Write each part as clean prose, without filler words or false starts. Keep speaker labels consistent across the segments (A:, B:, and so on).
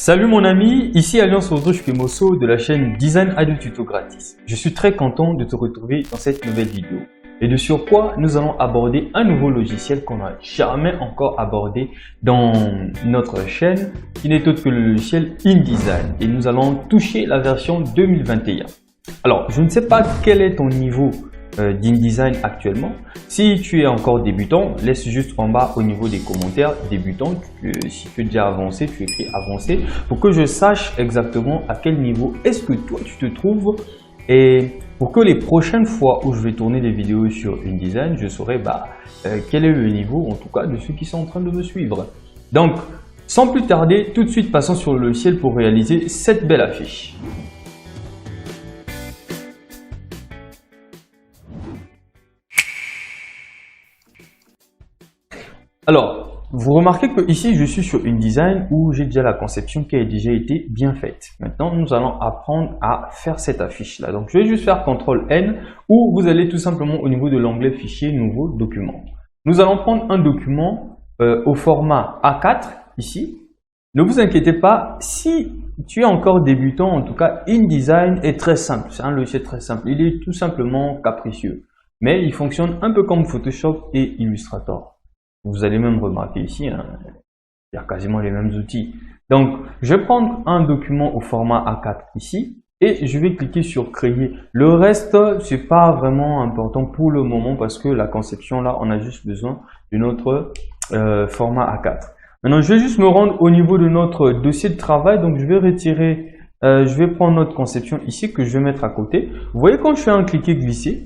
A: Salut mon ami, ici Alliance Audruche Kemoso de la chaîne Design Audio Tuto Gratis. Je suis très content de te retrouver dans cette nouvelle vidéo. Et de surcroît, nous allons aborder un nouveau logiciel qu'on n'a jamais encore abordé dans notre chaîne, qui n'est autre que le logiciel InDesign. Et nous allons toucher la version 2021. Alors, je ne sais pas quel est ton niveau d'InDesign actuellement. Si tu es encore débutant, laisse juste en bas au niveau des commentaires débutant. Si tu es déjà avancé, tu écris avancé pour que je sache exactement à quel niveau est-ce que toi tu te trouves, et pour que les prochaines fois où je vais tourner des vidéos sur InDesign, je saurai quel est le niveau en tout cas de ceux qui sont en train de me suivre. Donc sans plus tarder, tout de suite passons sur le logiciel pour réaliser cette belle affiche. Alors, vous remarquez que ici je suis sur InDesign où j'ai déjà la conception qui a déjà été bien faite. Maintenant, nous allons apprendre à faire cette affiche là. Donc, je vais juste faire CTRL-N ou vous allez tout simplement au niveau de l'onglet Fichier, Nouveau, Document. Nous allons prendre un document au format A4 ici. Ne vous inquiétez pas, si tu es encore débutant, en tout cas InDesign est très simple. C'est un logiciel très simple. Il est tout simplement capricieux. Mais il fonctionne un peu comme Photoshop et Illustrator. Vous allez même remarquer ici, il y a quasiment les mêmes outils. Donc, je vais prendre un document au format A4 ici et je vais cliquer sur créer. Le reste, c'est pas vraiment important pour le moment parce que la conception là, on a juste besoin de notre format A4. Maintenant, je vais juste me rendre au niveau de notre dossier de travail. Donc, je vais retirer, je vais prendre notre conception ici que je vais mettre à côté. Vous voyez quand je fais un cliquer glisser,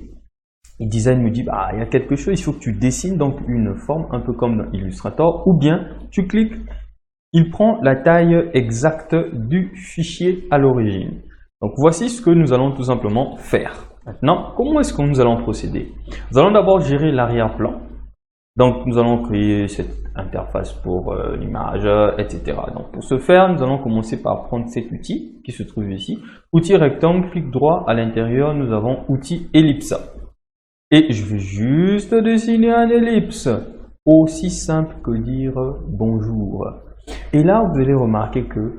A: InDesign me dit il y a quelque chose, il faut que tu dessines donc une forme un peu comme dans Illustrator, ou bien tu cliques, il prend la taille exacte du fichier à l'origine. Donc voici ce que nous allons tout simplement faire. Maintenant, comment est-ce que nous allons procéder? Nous allons d'abord gérer l'arrière-plan. Donc nous allons créer cette interface pour l'image, etc. Donc pour ce faire, nous allons commencer par prendre cet outil qui se trouve ici. Outil rectangle, clic droit, à l'intérieur nous avons outil ellipse. Et je vais juste dessiner un ellipse, aussi simple que dire bonjour. Et là, vous allez remarquer que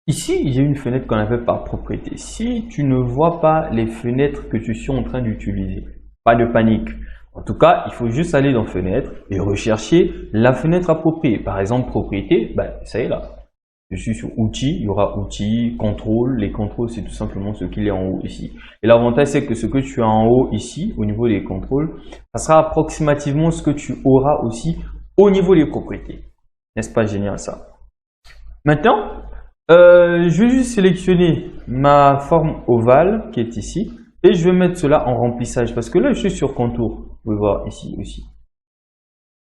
A: ici, j'ai une fenêtre qu'on appelle par propriété. Si tu ne vois pas les fenêtres que tu suis en train d'utiliser, pas de panique. En tout cas, il faut juste aller dans fenêtre et rechercher la fenêtre appropriée. Par exemple, propriété, ça y est là. Je suis sur outils, il y aura outils, contrôle. Les contrôles, c'est tout simplement ce qu'il y a en haut ici. Et l'avantage, c'est que ce que tu as en haut ici, au niveau des contrôles, ça sera approximativement ce que tu auras aussi au niveau des propriétés. N'est-ce pas génial ça? Maintenant, je vais juste sélectionner ma forme ovale qui est ici. Et je vais mettre cela en remplissage parce que là, je suis sur contour. Vous pouvez voir ici aussi.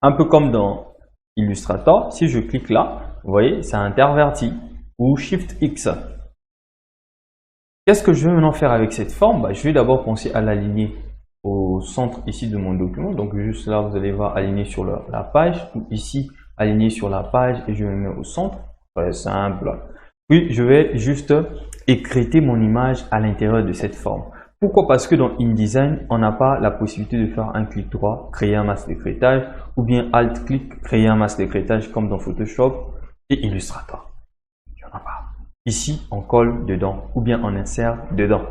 A: Un peu comme dans Illustrator, si je clique là, vous voyez, c'est interverti ou Shift X. Qu'est-ce que je vais maintenant faire avec cette forme? Je vais d'abord penser à l'aligner au centre ici de mon document. Donc juste là, vous allez voir aligner sur la page, ou ici aligner sur la page et je me mets au centre. Très simple. Puis je vais juste écrêter mon image à l'intérieur de cette forme. Pourquoi? Parce que dans InDesign, on n'a pas la possibilité de faire un clic droit, créer un masque d'écrêtage, ou bien Alt-clic, créer un masque d'écrêtage comme dans Photoshop et Illustrator. Il n'y en a pas. Ici, on colle dedans, ou bien on insère dedans.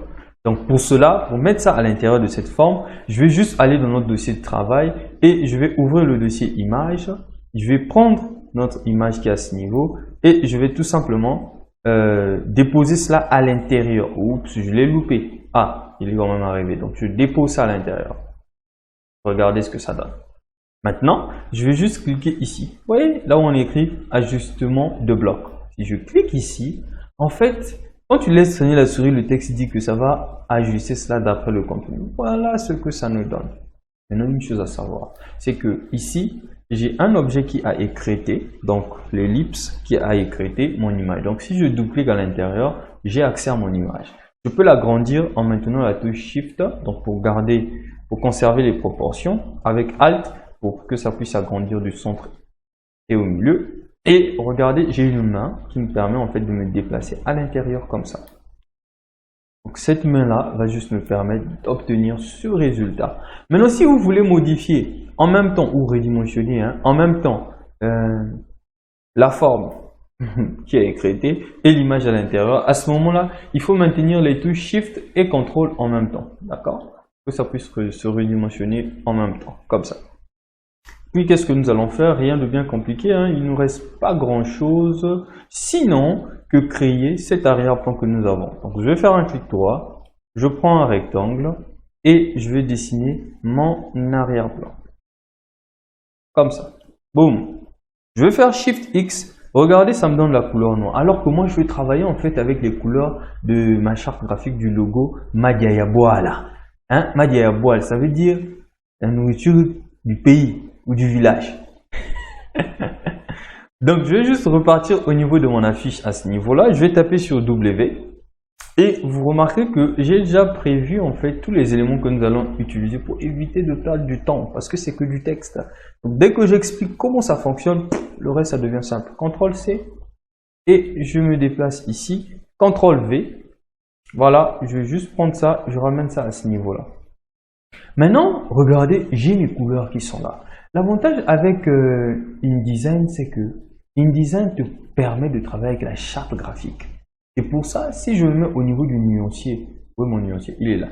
A: Donc pour cela, pour mettre ça à l'intérieur de cette forme, je vais juste aller dans notre dossier de travail et je vais ouvrir le dossier image. Je vais prendre notre image qui est à ce niveau et je vais tout simplement déposer cela à l'intérieur. Oups, je l'ai loupé. Ah, il est quand même arrivé. Donc, je dépose ça à l'intérieur. Regardez ce que ça donne. Maintenant, je vais juste cliquer ici. Vous voyez, là où on écrit ajustement de bloc. Si je clique ici, en fait, quand tu laisses traîner la souris, le texte dit que ça va ajuster cela d'après le contenu. Voilà ce que ça nous donne. Maintenant, une chose à savoir, c'est que ici, j'ai un objet qui a écrêté, donc l'ellipse qui a écrêté mon image. Donc, si je double-clique à l'intérieur, j'ai accès à mon image. Je peux l'agrandir en maintenant la touche Shift, donc pour conserver les proportions, avec Alt pour que ça puisse agrandir du centre et au milieu. Et regardez, j'ai une main qui me permet en fait de me déplacer à l'intérieur comme ça. Donc cette main-là va juste me permettre d'obtenir ce résultat. Maintenant, si vous voulez modifier en même temps ou redimensionner en même temps la forme qui est écrété et l'image à l'intérieur. À ce moment-là, il faut maintenir les touches Shift et CTRL en même temps. D'accord? Que ça puisse se redimensionner en même temps, comme ça. Puis, qu'est-ce que nous allons faire? Rien de bien compliqué, hein. Il ne nous reste pas grand-chose, sinon que créer cet arrière-plan que nous avons. Donc, je vais faire un clic droit, je prends un rectangle et je vais dessiner mon arrière-plan. Comme ça. Boum. Je vais faire Shift X. Regardez, ça me donne la couleur noire. Alors que moi, je vais travailler en fait avec les couleurs de ma charte graphique du logo Madiayaboala. Hein? Madiayaboala, ça veut dire la nourriture du pays ou du village. Donc, je vais juste repartir au niveau de mon affiche à ce niveau-là. Je vais taper sur W. Et vous remarquez que j'ai déjà prévu en fait tous les éléments que nous allons utiliser pour éviter de perdre du temps parce que c'est que du texte. Donc dès que j'explique comment ça fonctionne, le reste ça devient simple. CTRL C et je me déplace ici. CTRL V. Voilà, je vais juste prendre ça, je ramène ça à ce niveau-là. Maintenant, regardez, j'ai mes couleurs qui sont là. L'avantage avec InDesign, c'est que InDesign te permet de travailler avec la charte graphique. Et pour ça, si je me mets au niveau du nuancier, oui, mon nuancier, il est là.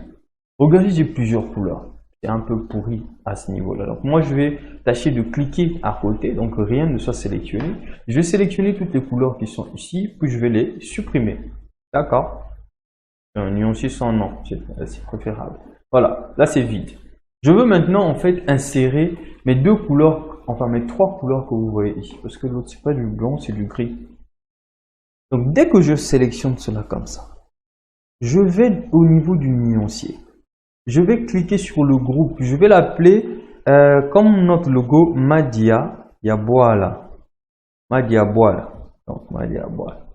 A: Regardez, j'ai plusieurs couleurs. C'est un peu pourri à ce niveau-là. Donc, moi, je vais tâcher de cliquer à côté, donc rien ne soit sélectionné. Je vais sélectionner toutes les couleurs qui sont ici, puis je vais les supprimer. D'accord? Un nuancier sans nom, c'est préférable. Voilà, là, c'est vide. Je veux maintenant, en fait, insérer mes deux couleurs, enfin, mes trois couleurs que vous voyez ici. Parce que l'autre, c'est pas du blanc, c'est du gris. Donc, dès que je sélectionne cela comme ça, je vais au niveau du nuancier. Je vais cliquer sur le groupe. Je vais l'appeler comme notre logo Madiayaboala. Madiayaboala. Donc, Madiayaboala.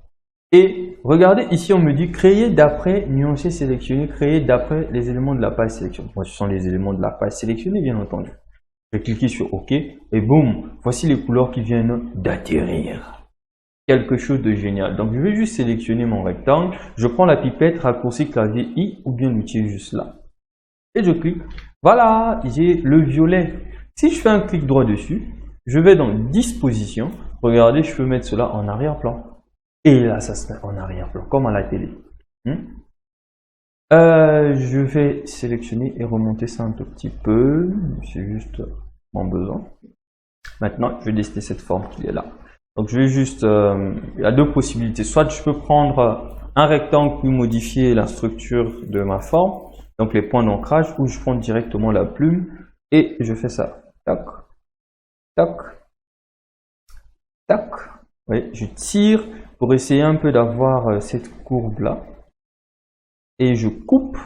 A: Et regardez, ici, on me dit créer d'après nuancier sélectionné, créer d'après les éléments de la page sélectionnée. Moi, ce sont les éléments de la page sélectionnée, bien entendu. Je vais cliquer sur OK et boum, voici les couleurs qui viennent d'atterrir. Quelque chose de génial. Donc, je vais juste sélectionner mon rectangle. Je prends la pipette, raccourci clavier I ou bien l'outil juste là. Et je clique. Voilà, j'ai le violet. Si je fais un clic droit dessus, je vais dans Disposition. Regardez, je peux mettre cela en arrière-plan. Et là, ça se met en arrière-plan, comme à la télé. Je vais sélectionner et remonter ça un tout petit peu. C'est juste mon besoin. Maintenant, je vais décider cette forme qui est là. Donc, je vais juste, il y a deux possibilités. Soit je peux prendre un rectangle puis modifier la structure de ma forme, donc les points d'ancrage, ou je prends directement la plume et je fais ça. Tac, tac, tac. Oui, je tire pour essayer un peu d'avoir cette courbe-là. Et je coupe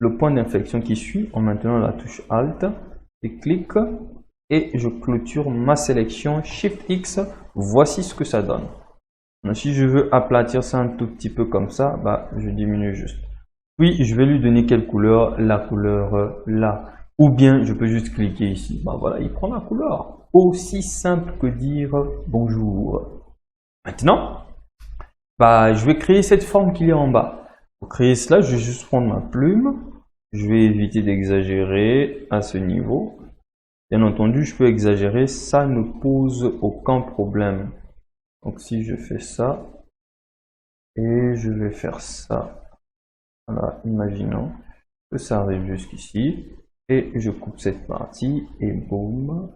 A: le point d'inflexion qui suit en maintenant la touche Alt et clic. Et je clôture ma sélection Shift X. Voici ce que ça donne. Donc, si je veux aplatir ça un tout petit peu comme ça, bah, je diminue juste. Puis je vais lui donner quelle couleur? La couleur là. Ou bien je peux juste cliquer ici. Bah voilà, il prend la couleur. Aussi simple que dire bonjour. Maintenant, bah, je vais créer cette forme qui est en bas. Pour créer cela, je vais juste prendre ma plume. Je vais éviter d'exagérer à ce niveau. Bien entendu, je peux exagérer, ça ne pose aucun problème. Donc si je fais ça, et je vais faire ça, voilà, imaginons que ça arrive jusqu'ici, et je coupe cette partie, et boum.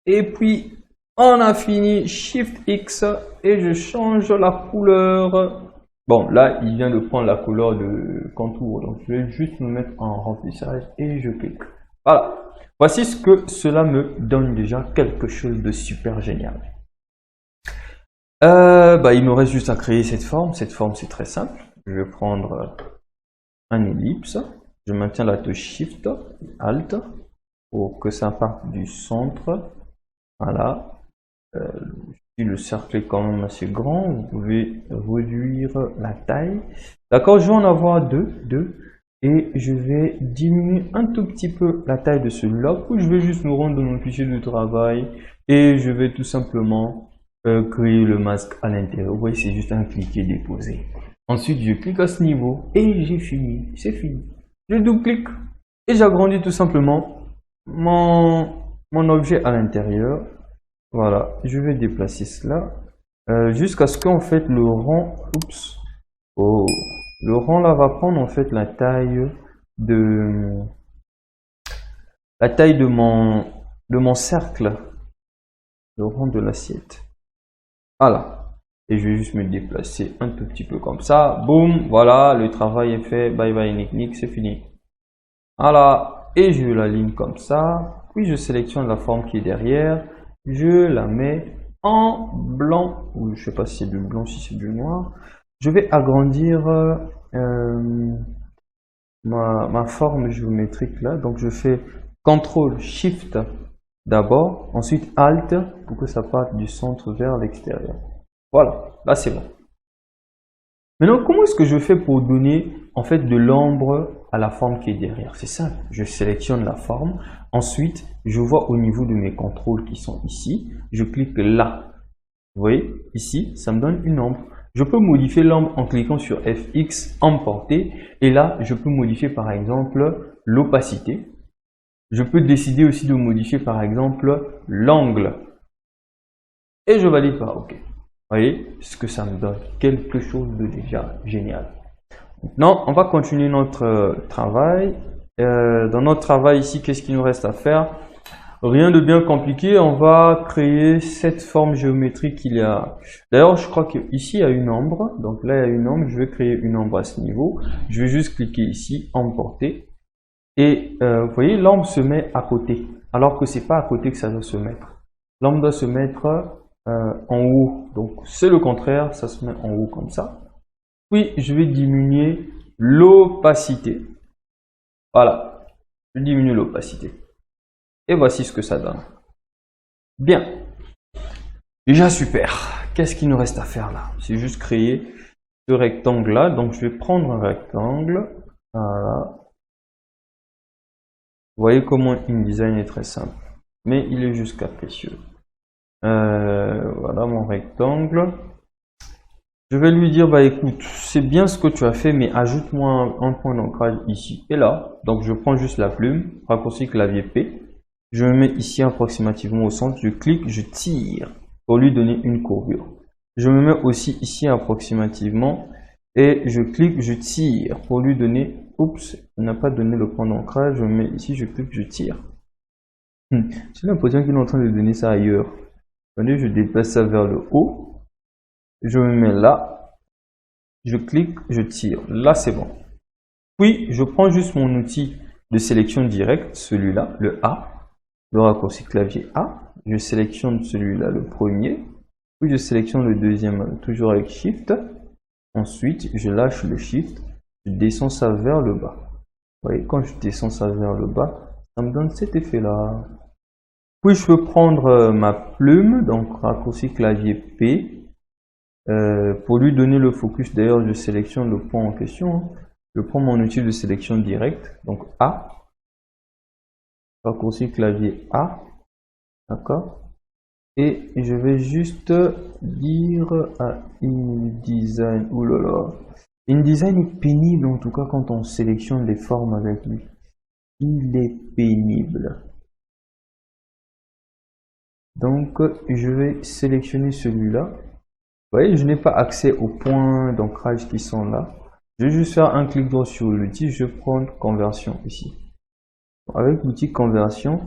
A: Et puis, on a fini, Shift X, et je change la couleur. Bon, là, il vient de prendre la couleur de contour, donc je vais juste me mettre en remplissage, et je clique. Voilà. Voici ce que cela me donne déjà, quelque chose de super génial. Il me reste juste à créer cette forme. Cette forme, c'est très simple. Je vais prendre un ellipse. Je maintiens la touche Shift, Alt, pour que ça parte du centre. Voilà. Si le cercle est quand même assez grand, vous pouvez réduire la taille. D'accord, je vais en avoir deux. Et je vais diminuer un tout petit peu la taille de celui-là. Puis je vais juste me rendre dans mon fichier de travail. Et je vais tout simplement créer le masque à l'intérieur. Vous voyez, c'est juste un cliquer déposer. Ensuite, je clique à ce niveau. Et j'ai fini. C'est fini. Je double-clique. Et j'agrandis tout simplement mon objet à l'intérieur. Voilà. Je vais déplacer cela. jusqu'à ce qu'en fait le rang, oups, oh, le rang là va prendre en fait la taille de mon cercle, le rang de l'assiette. Voilà. Et je vais juste me déplacer un tout petit peu comme ça. Boum, voilà, le travail est fait. Bye bye, nick, c'est fini. Voilà. Et je l'aligne comme ça. Puis je sélectionne la forme qui est derrière. Je la mets en blanc. Ou je sais pas si c'est du blanc, si c'est du noir. Je vais agrandir ma forme géométrique là. Donc je fais CTRL SHIFT d'abord. Ensuite ALT pour que ça parte du centre vers l'extérieur. Voilà, là c'est bon. Maintenant, comment est-ce que je fais pour donner en fait de l'ombre à la forme qui est derrière? C'est simple, je sélectionne la forme, ensuite je vois au niveau de mes contrôles qui sont ici, je clique là. Vous voyez, ici, ça me donne une ombre. Je peux modifier l'ombre en cliquant sur FX, emporter, et là, je peux modifier par exemple l'opacité. Je peux décider aussi de modifier par exemple l'angle. Et je valide par OK. Vous voyez ce que ça me donne, quelque chose de déjà génial. Maintenant, on va continuer notre travail. Dans notre travail ici, qu'est-ce qu'il nous reste à faire? Rien de bien compliqué, on va créer cette forme géométrique qu'il y a. D'ailleurs, je crois qu'ici, il y a une ombre. Donc là, il y a une ombre, je vais créer une ombre à ce niveau. Je vais juste cliquer ici, emporter. Et vous voyez, l'ombre se met à côté, alors que c'est pas à côté que ça doit se mettre. L'ombre doit se mettre en haut, donc c'est le contraire, ça se met en haut comme ça. Puis je vais diminuer l'opacité. Voilà, je diminue l'opacité. Et voici ce que ça donne. Bien, déjà super. Qu'est-ce qu'il nous reste à faire là? C'est juste créer ce rectangle là. Donc je vais prendre un rectangle. Voilà. Vous voyez comment InDesign est très simple, mais il est juste capricieux. Voilà mon rectangle. Je vais lui dire, bah écoute, c'est bien ce que tu as fait, mais ajoute-moi un point d'ancrage ici et là. Donc je prends juste la plume, raccourci clavier P. Je me mets ici approximativement au centre, je clique, je tire pour lui donner une courbure. Je me mets aussi ici approximativement et je clique, je tire pour lui donner, oups, il n'a pas donné le point d'ancrage, je me mets ici, je clique, je tire. J'ai l'impression qu'il est en train de donner ça ailleurs. Attendez, je déplace ça vers le haut, je me mets là, je clique, je tire, là c'est bon. Puis je prends juste mon outil de sélection directe, celui-là, le A, le raccourci clavier A, je sélectionne celui-là, le premier, puis je sélectionne le deuxième, toujours avec Shift, ensuite je lâche le Shift, je descends ça vers le bas. Vous voyez, quand je descends ça vers le bas, ça me donne cet effet-là. Puis je peux prendre ma plume, donc raccourci clavier P, pour lui donner le focus. D'ailleurs, je sélectionne le point en question. Je prends mon outil de sélection directe, donc A, raccourci clavier A, d'accord. Et je vais juste dire à InDesign, oulala, InDesign est pénible en tout cas quand on sélectionne les formes avec lui. Il est pénible. Donc, je vais sélectionner celui-là. Vous voyez, je n'ai pas accès aux points d'ancrage qui sont là. Je vais juste faire un clic droit sur l'outil. Je vais prendre conversion ici. Avec l'outil conversion,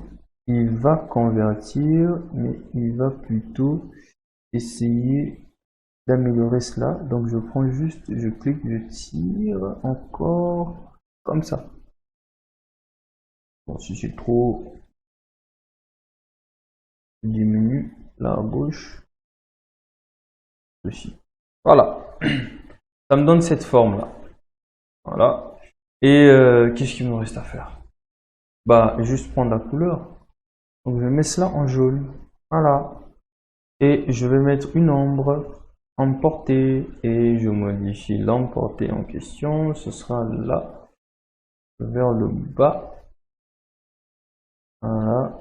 A: il va convertir, mais il va plutôt essayer d'améliorer cela. Donc, je prends juste, je clique, je tire encore comme ça. Bon, si c'est trop... diminue la gauche ceci. Voilà, ça me donne cette forme là. Voilà. Et qu'est-ce qu'il me reste à faire? Bah juste prendre la couleur. Donc je mets cela en jaune. Voilà. Et je vais mettre une ombre emportée et je modifie l'emportée en question. Ce sera là vers le bas. Voilà.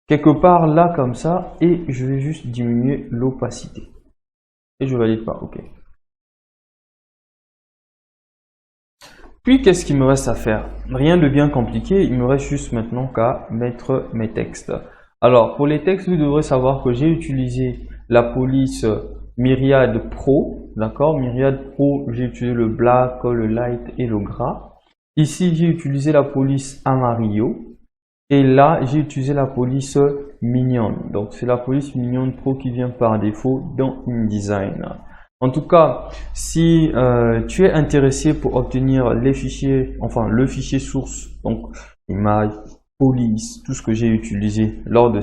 A: Quelque part là comme ça, et je vais juste diminuer l'opacité et je valide par OK. Puis qu'est-ce qu'il me reste à faire? Rien de bien compliqué, il me reste juste maintenant qu'à mettre mes textes. Alors pour les textes, vous devrez savoir que j'ai utilisé la police Myriad Pro, d'accord? Myriad Pro, j'ai utilisé le black, le light et le gras. Ici, j'ai utilisé la police Amarillo. Et là, j'ai utilisé la police Minion. Donc, c'est la police Minion Pro qui vient par défaut dans InDesign. En tout cas, si tu es intéressé pour obtenir les fichiers, enfin le fichier source, donc image, police, tout ce que j'ai utilisé lors de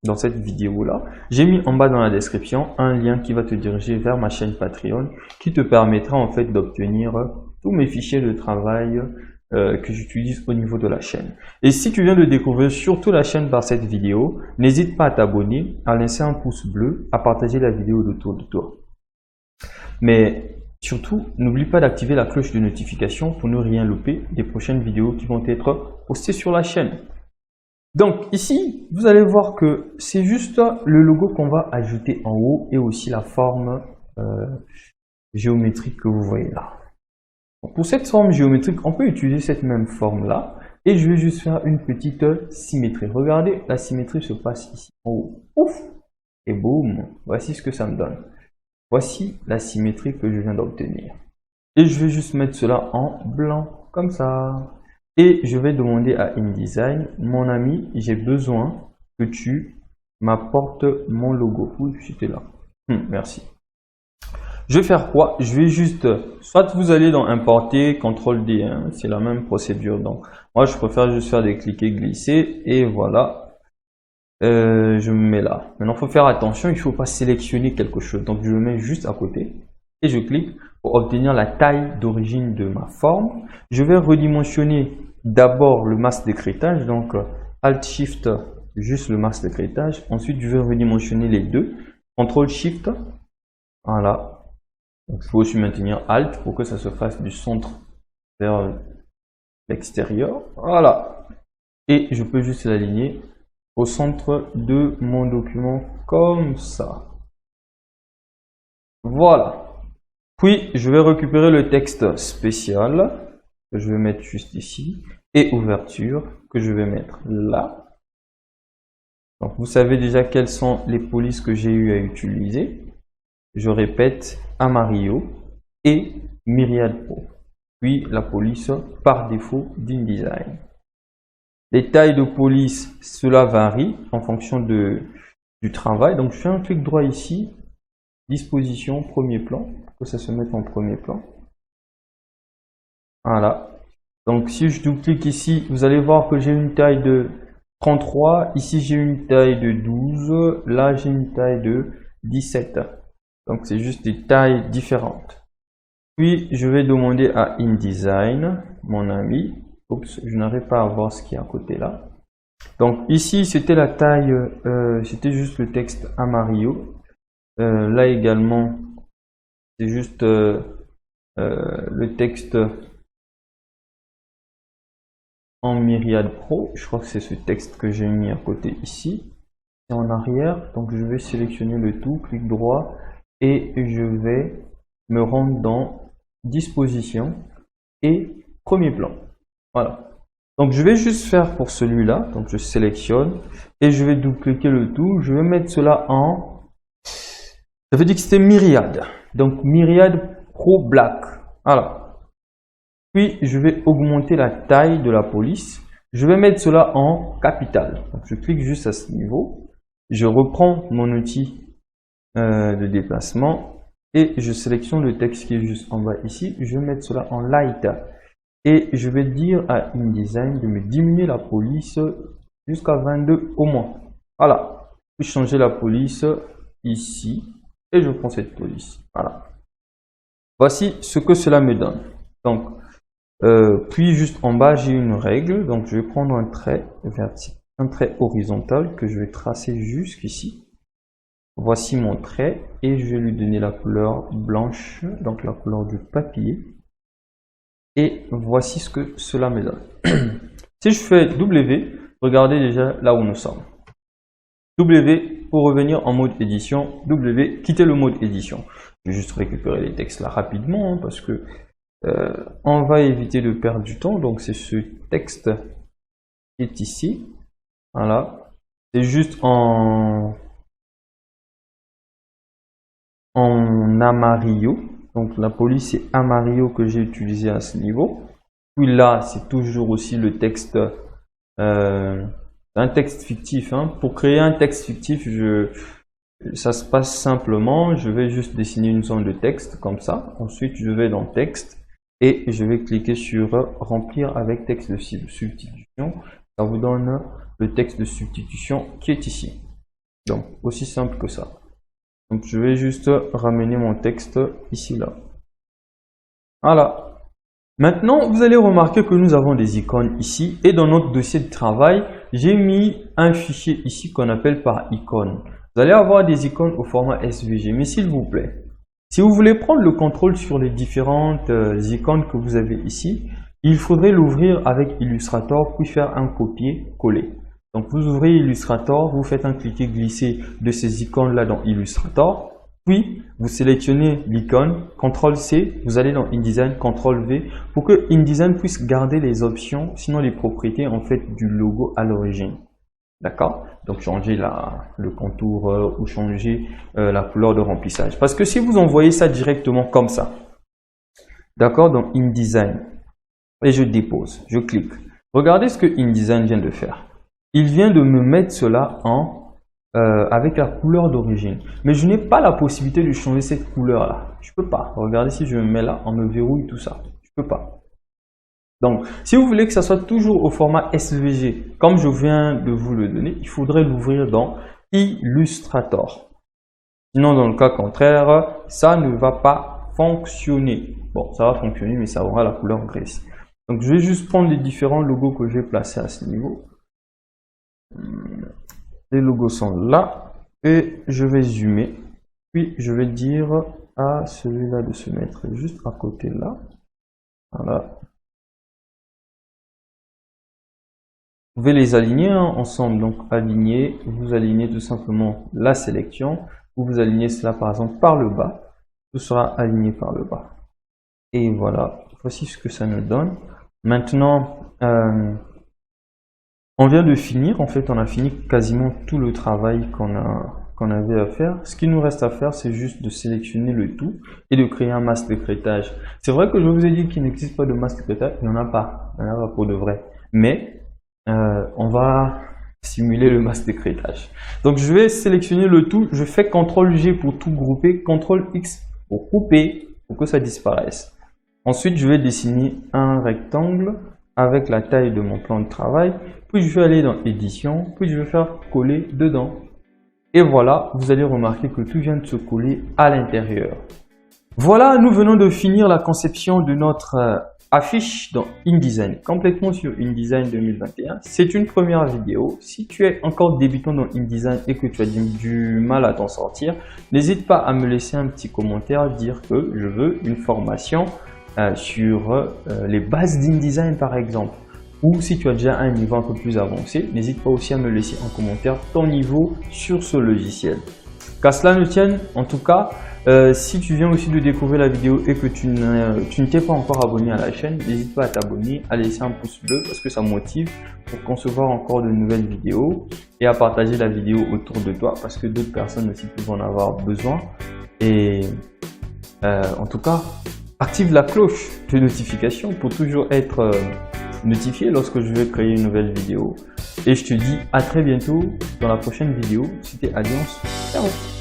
A: dans cette vidéo-là, j'ai mis en bas dans la description un lien qui va te diriger vers ma chaîne Patreon qui te permettra en fait d'obtenir tous mes fichiers de travail que j'utilise au niveau de la chaîne. Et si tu viens de découvrir surtout la chaîne par cette vidéo, n'hésite pas à t'abonner, à laisser un pouce bleu, à partager la vidéo autour de toi. Mais surtout, n'oublie pas d'activer la cloche de notification pour ne rien louper des prochaines vidéos qui vont être postées sur la chaîne. Donc ici, vous allez voir que c'est juste le logo qu'on va ajouter en haut et aussi la forme géométrique que vous voyez là. Pour cette forme géométrique, on peut utiliser cette même forme là et je vais juste faire une petite symétrie. Regardez, la symétrie se passe ici en haut. Ouf! Et boum! Voici ce que ça me donne. Voici la symétrie que je viens d'obtenir. Et je vais juste mettre cela en blanc, comme ça. Et je vais demander à InDesign, mon ami, j'ai besoin que tu m'apportes mon logo. Oui, c'était là. Merci. Je vais faire quoi? Je vais juste, soit vous allez dans importer, CTRL D, hein, c'est la même procédure. Donc, moi, je préfère juste faire des cliquer, glisser, et voilà. Je me mets là. Maintenant, il faut faire attention, il ne faut pas sélectionner quelque chose. Donc, je me mets juste à côté et je clique pour obtenir la taille d'origine de ma forme. Je vais redimensionner d'abord le masque d'écrêtage. Donc, Alt-Shift, juste le masque d'écrêtage. Ensuite, je vais redimensionner les deux. CTRL-Shift. Voilà. Donc, il faut aussi maintenir Alt pour que ça se fasse du centre vers l'extérieur. Voilà. Et je peux juste l'aligner au centre de mon document comme ça. Voilà. Puis, je vais récupérer le texte spécial que je vais mettre juste ici et ouverture que je vais mettre là. Donc, vous savez déjà quelles sont les polices que j'ai eu à utiliser. Je répète, Amarillo et Myriad Pro. Puis, la police par défaut d'InDesign. Les tailles de police, cela varie en fonction du travail. Donc, je fais un clic droit ici, disposition, premier plan, pour que ça se mette en premier plan. Voilà. Donc, si je double-clique ici, vous allez voir que j'ai une taille de 33. Ici, j'ai une taille de 12. Là, j'ai une taille de 17. Donc, c'est juste des tailles différentes. Puis, je vais demander à InDesign, mon ami. Oups, je n'arrive pas à voir ce qui est à côté là. Donc ici, c'était la taille, c'était juste le texte Amarillo. Là également, c'est juste le texte en Myriad Pro. Je crois que c'est ce texte que j'ai mis à côté ici. Et en arrière, donc je vais sélectionner le tout, clic droit, et je vais me rendre dans Disposition et Premier plan. Voilà. Donc, je vais juste faire pour celui-là. Donc, je sélectionne et je vais double-cliquer le tout. Je vais mettre cela en... Ça veut dire que c'était Myriad. Donc, Myriad Pro Black. Voilà. Puis, je vais augmenter la taille de la police. Je vais mettre cela en capital. Donc, je clique juste à ce niveau. Je reprends mon outil de déplacement et je sélectionne le texte qui est juste en bas ici. Je vais mettre cela en light. Et je vais dire à InDesign de me diminuer la police jusqu'à 22 au moins. Voilà. Je vais changer la police ici. Et je prends cette police. Voilà. Voici ce que cela me donne. Donc, puis juste en bas, j'ai une règle. Donc, je vais prendre un trait vertical, un trait horizontal que je vais tracer jusqu'ici. Voici mon trait. Et je vais lui donner la couleur blanche, donc la couleur du papier. Et voici ce que cela me donne. Si je fais W, regardez déjà là où nous sommes. W pour revenir en mode édition. W, quitter le mode édition. Je vais juste récupérer les textes là rapidement hein, parce que on va éviter de perdre du temps. Donc c'est ce texte qui est ici. Voilà. C'est juste en en Amarillo. Donc la police c'est Amarillo que j'ai utilisé à ce niveau. Puis là, c'est toujours aussi le texte, un texte fictif. Hein. Pour créer un texte fictif, ça se passe simplement. Je vais juste dessiner une zone de texte comme ça. Ensuite, je vais dans texte et je vais cliquer sur remplir avec texte de substitution. Ça vous donne le texte de substitution qui est ici. Donc, aussi simple que ça. Donc, je vais juste ramener mon texte ici, là. Voilà. Maintenant, vous allez remarquer que nous avons des icônes ici. Et dans notre dossier de travail, j'ai mis un fichier ici qu'on appelle par icône. Vous allez avoir des icônes au format SVG. Mais s'il vous plaît, si vous voulez prendre le contrôle sur les différentes icônes que vous avez ici, il faudrait l'ouvrir avec Illustrator, puis faire un copier-coller. Donc, vous ouvrez Illustrator, vous faites un cliquer-glisser de ces icônes-là dans Illustrator. Puis, vous sélectionnez l'icône, CTRL-C, vous allez dans InDesign, CTRL-V, pour que InDesign puisse garder les options, sinon les propriétés en fait du logo à l'origine. D'accord? Donc, changer le contour ou changer la couleur de remplissage. Parce que si vous envoyez ça directement comme ça, d'accord, dans InDesign, et je dépose, je clique. Regardez ce que InDesign vient de faire. Il vient de me mettre cela avec la couleur d'origine. Mais je n'ai pas la possibilité de changer cette couleur-là. Je peux pas. Regardez si je me mets là, on me verrouille tout ça. Je peux pas. Donc, si vous voulez que ça soit toujours au format SVG, comme je viens de vous le donner, il faudrait l'ouvrir dans Illustrator. Sinon, dans le cas contraire, ça ne va pas fonctionner. Bon, ça va fonctionner, mais ça aura la couleur grise. Donc, je vais juste prendre les différents logos que j'ai placés à ce niveau. Les logos sont là et je vais zoomer. Puis, je vais dire à celui-là de se mettre juste à côté là. Voilà. Vous pouvez les aligner ensemble. Donc, aligner, vous alignez tout simplement la sélection. Vous alignez cela par exemple par le bas. Tout sera aligné par le bas. Et voilà. Voici ce que ça nous donne. Maintenant, on vient de finir. En fait, on a fini quasiment tout le travail qu'on avait à faire. Ce qui nous reste à faire, c'est juste de sélectionner le tout et de créer un masque de crêtage. C'est vrai que je vous ai dit qu'il n'existe pas de masque de crêtage. Il n'y en a pas. Il n'y en a pas pour de vrai. Mais on va simuler le masque de crêtage. Donc, je vais sélectionner le tout. Je fais CTRL-G pour tout grouper, CTRL-X pour couper, pour que ça disparaisse. Ensuite, je vais dessiner un rectangle avec la taille de mon plan de travail. Puis, je vais aller dans Édition. Puis, je vais faire coller dedans. Et voilà, vous allez remarquer que tout vient de se coller à l'intérieur. Voilà, nous venons de finir la conception de notre affiche dans InDesign, complètement sur InDesign 2021. C'est une première vidéo. Si tu es encore débutant dans InDesign et que tu as du mal à t'en sortir, n'hésite pas à me laisser un petit commentaire, dire que je veux une formation sur les bases d'InDesign par exemple. Ou si tu as déjà un niveau un peu plus avancé, n'hésite pas aussi à me laisser en commentaire ton niveau sur ce logiciel. Qu'à cela ne tienne, en tout cas, si tu viens aussi de découvrir la vidéo et que tu ne t'es pas encore abonné à la chaîne, n'hésite pas à t'abonner, à laisser un pouce bleu parce que ça motive pour concevoir encore de nouvelles vidéos et à partager la vidéo autour de toi parce que d'autres personnes aussi peuvent en avoir besoin. Et en tout cas, active la cloche de notification pour toujours être notifié lorsque je vais créer une nouvelle vidéo. Et je te dis à très bientôt dans la prochaine vidéo. C'était Alliance. Ciao!